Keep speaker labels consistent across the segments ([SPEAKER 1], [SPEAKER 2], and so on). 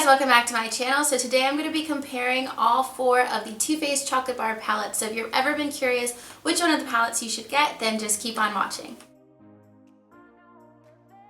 [SPEAKER 1] welcome back to my channel. So today I'm going to be comparing all four of the Too Faced chocolate bar palettes. So if you've ever been curious which one of the palettes you should get, then just keep on watching.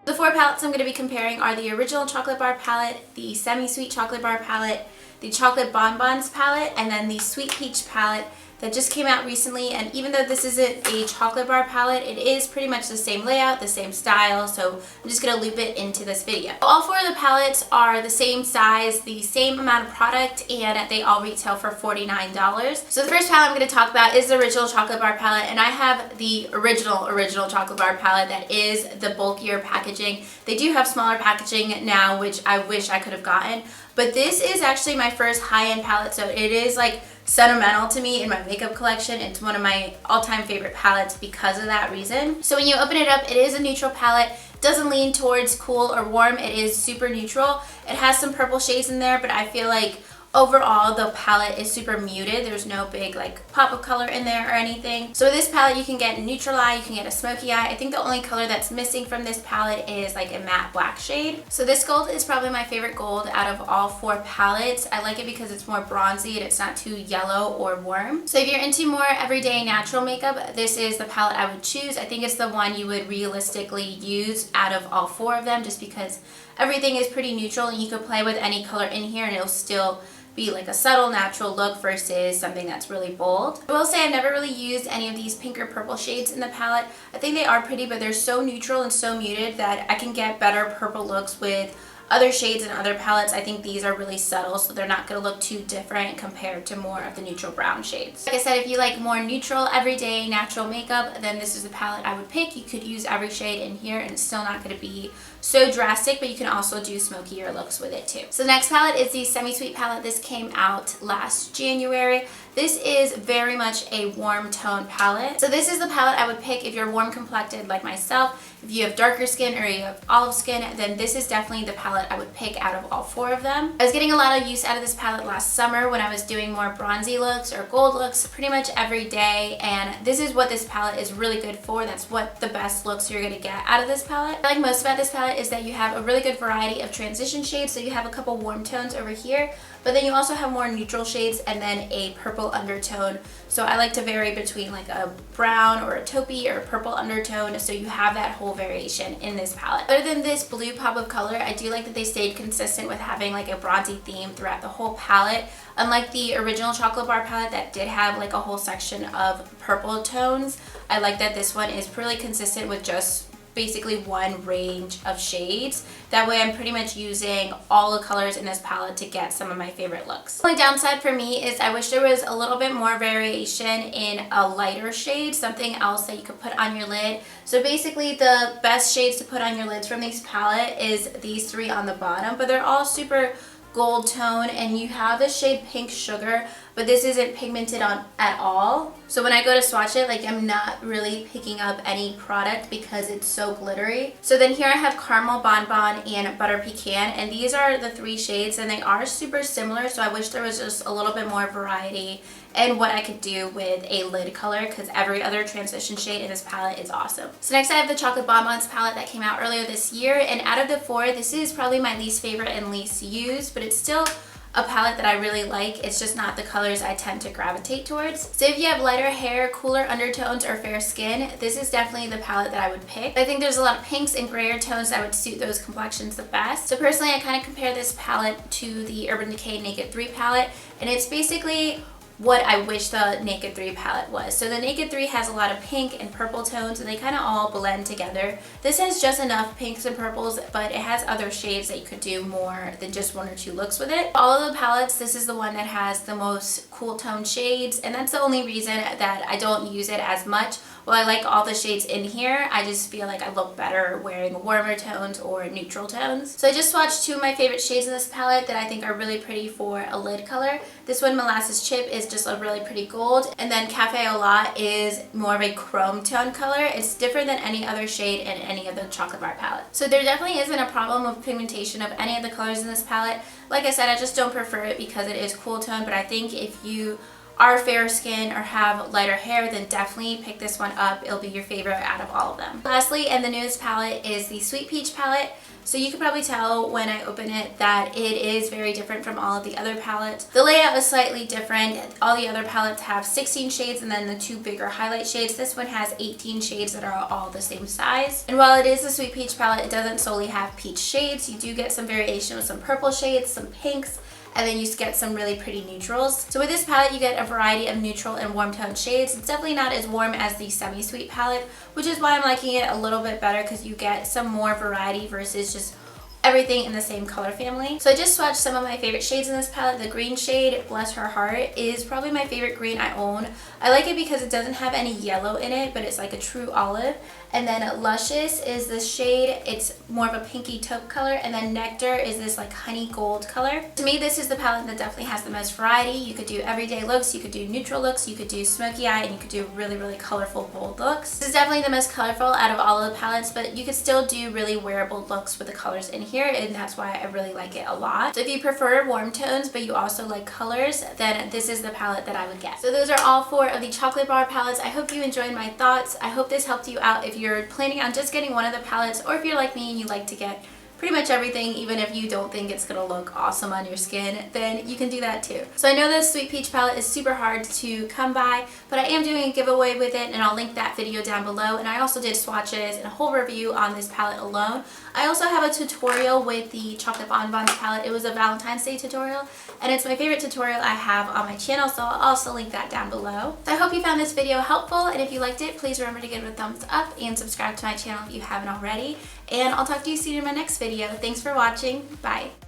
[SPEAKER 1] The four palettes I'm going to be comparing are the original chocolate bar palette, the semi-sweet chocolate bar palette, the chocolate bonbons palette, and then the sweet peach palette that just came out recently. And even though this isn't a chocolate bar palette, it is pretty much the same layout, the same style, so I'm just going to loop it into this video. All four of the palettes are the same size, the same amount of product, and they all retail for $49. So the first palette I'm going to talk about is the original chocolate bar palette, and I have the original chocolate bar palette that is the bulkier packaging. They do have smaller packaging now, which I wish I could have gotten, but this is actually my first high-end palette, so it is like sentimental to me in my makeup collection. It's one of my all-time favorite palettes because of that reason. So when you open it up, it is a neutral palette. It doesn't lean towards cool or warm. It is super neutral. It has some purple shades in there, but I feel like overall the palette is super muted. There's no big like pop of color in there or anything. So with this palette you can get a neutral eye, you can get a smoky eye. I think the only color that's missing from this palette is like a matte black shade. So this gold is probably my favorite gold out of all four palettes. I like it because it's more bronzy and it's not too yellow or warm. So if you're into more everyday natural makeup, this is the palette I would choose. I think it's the one you would realistically use out of all four of them, just because everything is pretty neutral and you could play with any color in here and it'll still be like a subtle natural look versus something that's really bold. I will say I've never really used any of these pink or purple shades in the palette. I think they are pretty, but they're so neutral and so muted that I can get better purple looks with other shades and other palettes. I think these are really subtle, so they're not going to look too different compared to more of the neutral brown shades. Like I said, if you like more neutral, everyday, natural makeup, then this is the palette I would pick. You could use every shade in here and it's still not going to be so drastic, but you can also do smokier looks with it too. So the next palette is the semi-sweet palette. This came out last January. This is very much a warm tone palette. So this is the palette I would pick if you're warm complected like myself. If you have darker skin or you have olive skin, then this is definitely the palette I would pick out of all four of them. I was getting a lot of use out of this palette last summer when I was doing more bronzy looks or gold looks pretty much every day, and this is what this palette is really good for. That's what the best looks you're going to get out of this palette. What I like most about this palette is that you have a really good variety of transition shades. So you have a couple warm tones over here, but then you also have more neutral shades and then a purple undertone. So I like to vary between like a brown or a taupey or a purple undertone, so you have that whole variation in this palette. Other than this blue pop of color, I do like that they stayed consistent with having like a bronzy theme throughout the whole palette. Unlike the original chocolate bar palette that did have like a whole section of purple tones, I like that this one is really consistent with just basically one range of shades. That way I'm pretty much using all the colors in this palette to get some of my favorite looks. The only downside for me is I wish there was a little bit more variation in a lighter shade, something else that you could put on your lid. So basically the best shades to put on your lids from this palette is these three on the bottom, but they're all super gold tone, and you have the shade Pink Sugar, but this isn't pigmented on at all. So when I go to swatch it, like I'm not really picking up any product because it's so glittery. So then here I have Caramel Bonbon and Butter Pecan, and these are the three shades and they are super similar, so I wish there was just a little bit more variety and what I could do with a lid color, because every other transition shade in this palette is awesome. So next I have the Chocolate Bonbons palette that came out earlier this year, and out of the four, this is probably my least favorite and least used, but it's still a palette that I really like. It's just not the colors I tend to gravitate towards. So if you have lighter hair, cooler undertones, or fair skin, this is definitely the palette that I would pick. I think there's a lot of pinks and grayer tones that would suit those complexions the best. So personally, I kind of compare this palette to the Urban Decay Naked 3 palette, and it's basically what I wish the Naked 3 palette was. So the Naked 3 has a lot of pink and purple tones and they kind of all blend together. This has just enough pinks and purples, but it has other shades that you could do more than just one or two looks with it. All of the palettes, this is the one that has the most cool tone shades, and that's the only reason that I don't use it as much. While I like all the shades in here, I just feel like I look better wearing warmer tones or neutral tones. So I just swatched two of my favorite shades in this palette that I think are really pretty for a lid color. This one, Molasses Chip, is just a really pretty gold, and then Cafe Au Lait is more of a chrome tone color. It's different than any other shade in any of the chocolate bar palette. So there definitely isn't a problem with pigmentation of any of the colors in this palette. Like I said, I just don't prefer it because it is cool tone, but I think if you are fair skin or have lighter hair, then definitely pick this one up. It'll be your favorite out of all of them. Lastly, and the newest palette is the Sweet Peach palette. So you can probably tell when I open it that it is very different from all of the other palettes. The layout is slightly different. All the other palettes have 16 shades and then the 2 bigger highlight shades. This one has 18 shades that are all the same size. And while it is a Sweet Peach palette, it doesn't solely have peach shades. You do get some variation with some purple shades, some pinks, and then you get some really pretty neutrals. So with this palette, you get a variety of neutral and warm tone shades. It's definitely not as warm as the Semi-Sweet palette, which is why I'm liking it a little bit better, because you get some more variety versus just everything in the same color family. So I just swatched some of my favorite shades in this palette. The green shade, Bless Her Heart, is probably my favorite green I own. I like it because it doesn't have any yellow in it, but it's like a true olive. And then Luscious is this shade. It's more of a pinky taupe color. And then Nectar is this like honey gold color. To me, this is the palette that definitely has the most variety. You could do everyday looks, you could do neutral looks, you could do smoky eye, and you could do really, really colorful, bold looks. This is definitely the most colorful out of all of the palettes, but you could still do really wearable looks with the colors in here, and that's why I really like it a lot. So if you prefer warm tones, but you also like colors, then this is the palette that I would get. So those are all 4 of the chocolate bar palettes. I hope you enjoyed my thoughts. I hope this helped you out if you're planning on just getting one of the palettes, or if you're like me and you like to get pretty much everything, even if you don't think it's gonna look awesome on your skin, then you can do that too. So I know this Sweet Peach palette is super hard to come by, but I am doing a giveaway with it, and I'll link that video down below. And I also did swatches and a whole review on this palette alone. I also have a tutorial with the Chocolate Bonbons palette. It was a Valentine's Day tutorial, and it's my favorite tutorial I have on my channel, so I'll also link that down below. So I hope you found this video helpful, and if you liked it, please remember to give it a thumbs up and subscribe to my channel if you haven't already. And I'll talk to you soon in my next video. Thanks for watching. Bye.